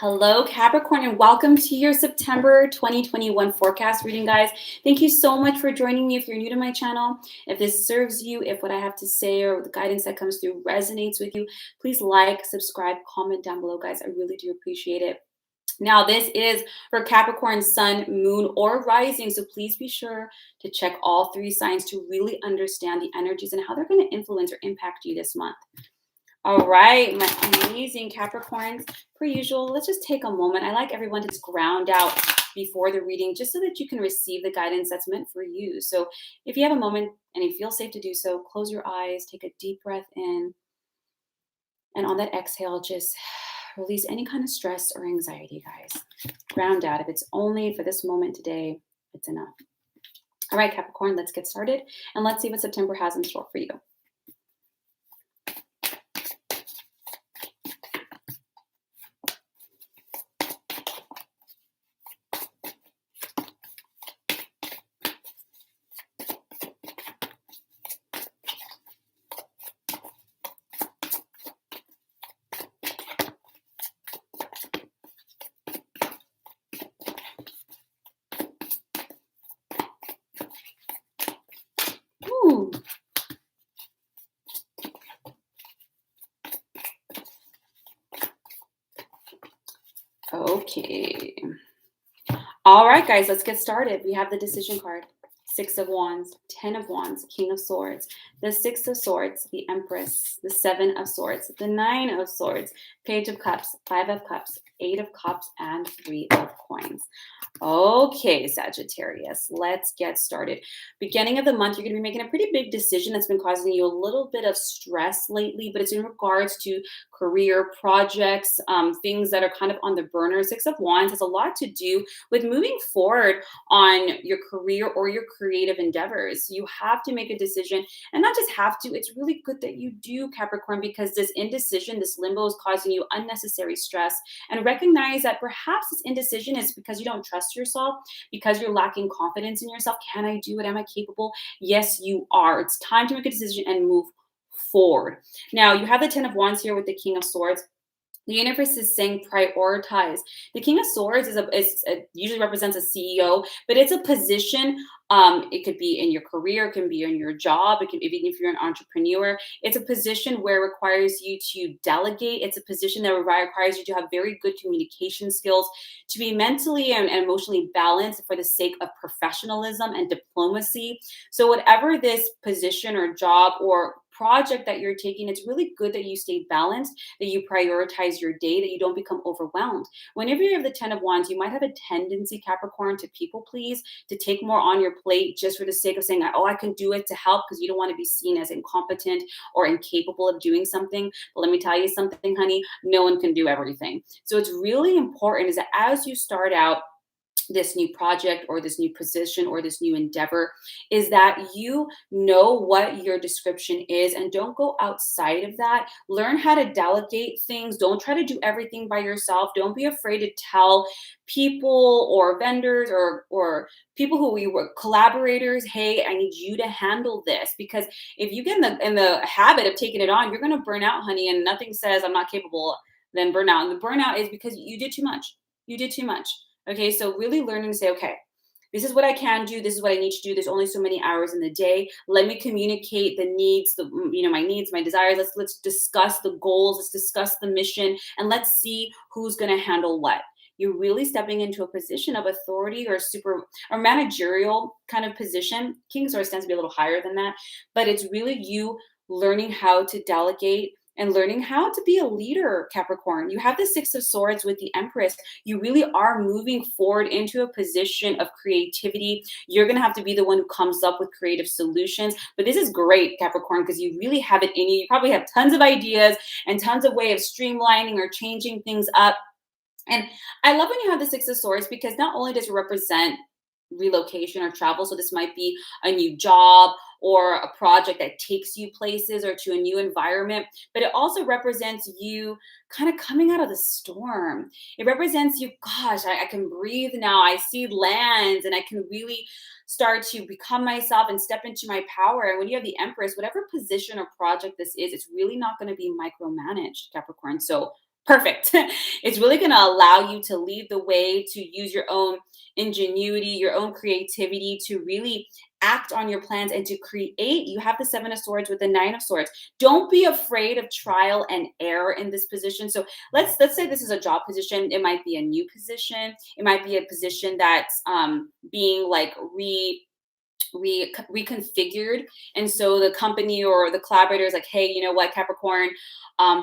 Hello, Capricorn, and welcome to your September 2021 forecast reading, guys. Thank you so much for joining me. If you're new to my channel, if this serves you, if what I have to say or the guidance that comes through resonates with you, please like, subscribe, comment down below, guys. I really do appreciate it. Now, this is for Capricorn, Sun, Moon, or Rising, so please be sure to check all three signs to really understand the energies and how they're going to influence or impact you this month. All right, my amazing Capricorns, per usual, let's just take a moment. I like everyone to just ground out before the reading just so that you can receive the guidance that's meant for you. So if you have a moment and you feel safe to do so, close your eyes, take a deep breath in, and on that exhale, just release any kind of stress or anxiety, guys. Ground out. If it's only for this moment today, it's enough. All right, Capricorn, let's get started, and let's see what September has in store for you. Ooh. Okay. All right, guys, let's get started. We have the decision card. 6 of Wands, 10 of Wands, King of Swords, the 6 of Swords, the Empress, the 7 of Swords, the 9 of Swords, Page of Cups, 5 of Cups, 8 of Cups, and 3 of Coins. Okay, Sagittarius, let's get started. Beginning of the month, you're going to be making a pretty big decision that's been causing you a little bit of stress lately, but it's in regards to career projects, things that are kind of on the burner. 6 of Wands has a lot to do with moving forward on your career or your creative endeavors. You have to make a decision, and not just have to, it's really good that you do, Capricorn, because this indecision, this limbo is causing you unnecessary stress. And recognize that perhaps this indecision is because you don't trust yourself, because you're lacking confidence in yourself. Can I do it? Am I capable? Yes, you are. It's time to make a decision and move forward. Now, you have the 10 of Wands here with the King of Swords. The universe is saying prioritize. The King of Swords usually represents a CEO, but it's a position. It could be in your career, it can be in your job, it can even if you're an entrepreneur. It's a position where it requires you to delegate. It's a position that requires you to have very good communication skills, to be mentally and emotionally balanced for the sake of professionalism and diplomacy. So whatever this position or job or project that you're taking, it's really good that you stay balanced, that you prioritize your day, that you don't become overwhelmed. Whenever you have the 10 of Wands, you might have a tendency, Capricorn, to people please, to take more on your plate just for the sake of saying, oh, I can do it to help, because you don't want to be seen as incompetent or incapable of doing something. But let me tell you something, honey, no one can do everything. So it's really important is that as you start out this new project or this new position or this new endeavor, is that you know what your description is and don't go outside of that. Learn how to delegate things. Don't try to do everything by yourself. Don't be afraid to tell people or vendors or people who we were collaborators, hey, I need you to handle this. Because if you get in the habit of taking it on, you're going to burn out, honey. And nothing says I'm not capable than burnout. And the burnout is because you did too much. You did too much. Okay, so really learning to say, okay, this is what I can do. This is what I need to do. There's only so many hours in the day. Let me communicate the needs, my needs, my desires. Let's discuss the goals. Let's discuss the mission, and let's see who's going to handle what. You're really stepping into a position of authority or managerial kind of position. King Swords tends to be a little higher than that, but it's really you learning how to delegate and learning how to be a leader, Capricorn. You have the 6 of Swords with the Empress. You really are moving forward into a position of creativity. You're going to have to be the one who comes up with creative solutions. But this is great, Capricorn, because you really have it in you. You probably have tons of ideas and tons of way of streamlining or changing things up. And I love when you have the 6 of Swords, because not only does it represent relocation or travel, so this might be a new job or a project that takes you places or to a new environment, but it also represents you kind of coming out of the storm. It represents you, gosh, I can breathe now. I see lands and I can really start to become myself and step into my power. And when you have the Empress, whatever position or project this is, it's really not going to be micromanaged, Capricorn. So Perfect. It's really going to allow you to lead the way, to use your own ingenuity, your own creativity to really act on your plans and to create. You have the Seven of Swords with the Nine of Swords. Don't be afraid of trial and error in this position. So let's say this is a job position. It might be a new position. It might be a position that's being like reconfigured, and so the company or the collaborator is like, hey, you know what, Capricorn,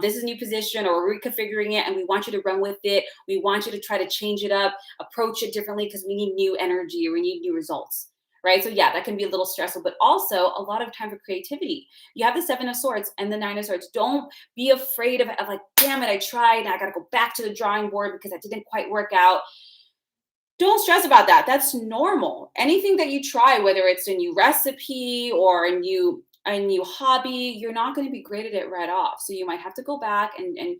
this is a new position, or we're reconfiguring it and we want you to run with it. We want you to try to change it up, approach it differently, because we need new energy or we need new results, right? So yeah, that can be a little stressful, but also a lot of time for creativity. You have the Seven of Swords and the Nine of Swords. Don't be afraid of like, damn it, I tried and I got to go back to the drawing board because that didn't quite work out. Don't stress about that. That's normal. Anything that you try, whether it's a new recipe or a new hobby, you're not going to be great at it right off. So you might have to go back and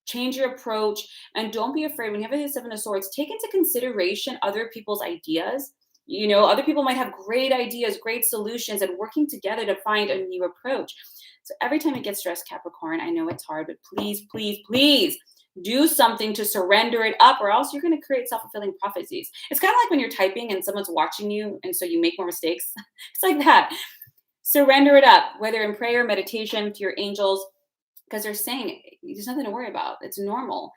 change your approach. And don't be afraid when you have a Seven of Swords. Take into consideration other people's ideas. You know, other people might have great ideas, great solutions, and working together to find a new approach. So every time you get stressed, Capricorn, I know it's hard, but please, please, please do something to surrender it up, or else you're going to create self-fulfilling prophecies. It's kind of like when you're typing and someone's watching you, and so you make more mistakes. It's like that. Surrender it up, whether in prayer, meditation, to your angels, because they're saying there's nothing to worry about. It's normal.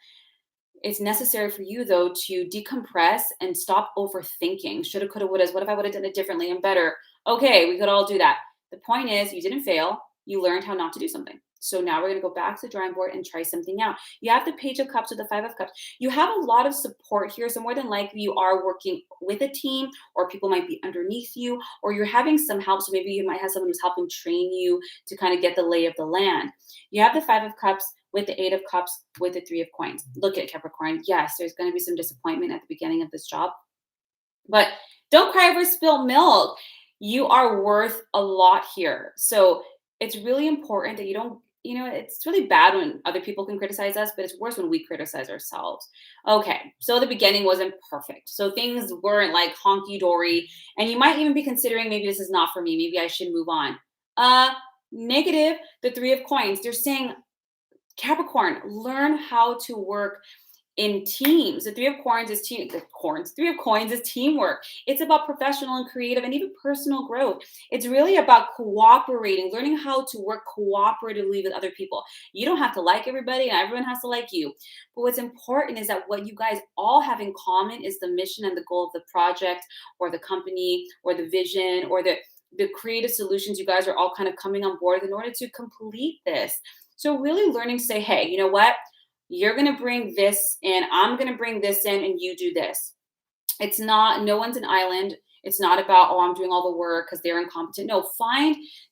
It's necessary for you, though, to decompress and stop overthinking. Shoulda, coulda, woulda. What if I would have done it differently and better? Okay, we could all do that. The point is, you didn't fail. You learned how not to do something. So now we're going to go back to the drawing board and try something out. You have the Page of Cups with the Five of Cups. You have a lot of support here. So more than likely you are working with a team, or people might be underneath you, or you're having some help. So maybe you might have someone who's helping train you to kind of get the lay of the land. You have the Five of Cups with the Eight of Cups with the Three of Coins. Look at Capricorn. Yes, there's going to be some disappointment at the beginning of this job, but don't cry over spilled milk. You are worth a lot here. So it's really important that you don't, it's really bad when other people can criticize us, but it's worse when we criticize ourselves. Okay, so the beginning wasn't perfect. So things weren't like honky dory, and you might even be considering, maybe this is not for me. Maybe I should move on. Negative, the Three of Coins. They're saying, Capricorn, learn how to work in teams. The Three of Coins is Three of Coins is teamwork. It's about professional and creative and even personal growth. It's really about cooperating, learning how to work cooperatively with other people. You don't have to like everybody, and everyone has to like you. But what's important is that what you guys all have in common is the mission and the goal of the project, or the company, or the vision, or the creative solutions you guys are all kind of coming on board in order to complete this. So really learning to say, hey, you know what? You're going to bring this in, I'm going to bring this in, and you do this. It's not, no one's an island. It's not about, oh, I'm doing all the work because they're incompetent. No,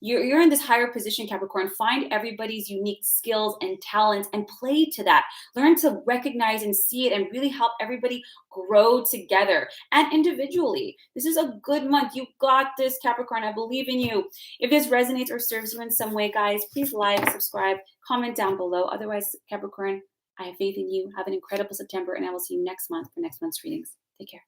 you're in this higher position, Capricorn. Find everybody's unique skills and talents and play to that. Learn to recognize and see it and really help everybody grow together and individually. This is a good month. You got this, Capricorn. I believe in you. If this resonates or serves you in some way, guys, please like, subscribe, comment down below. Otherwise, Capricorn, I have faith in you. Have an incredible September, and I will see you next month for next month's readings. Take care.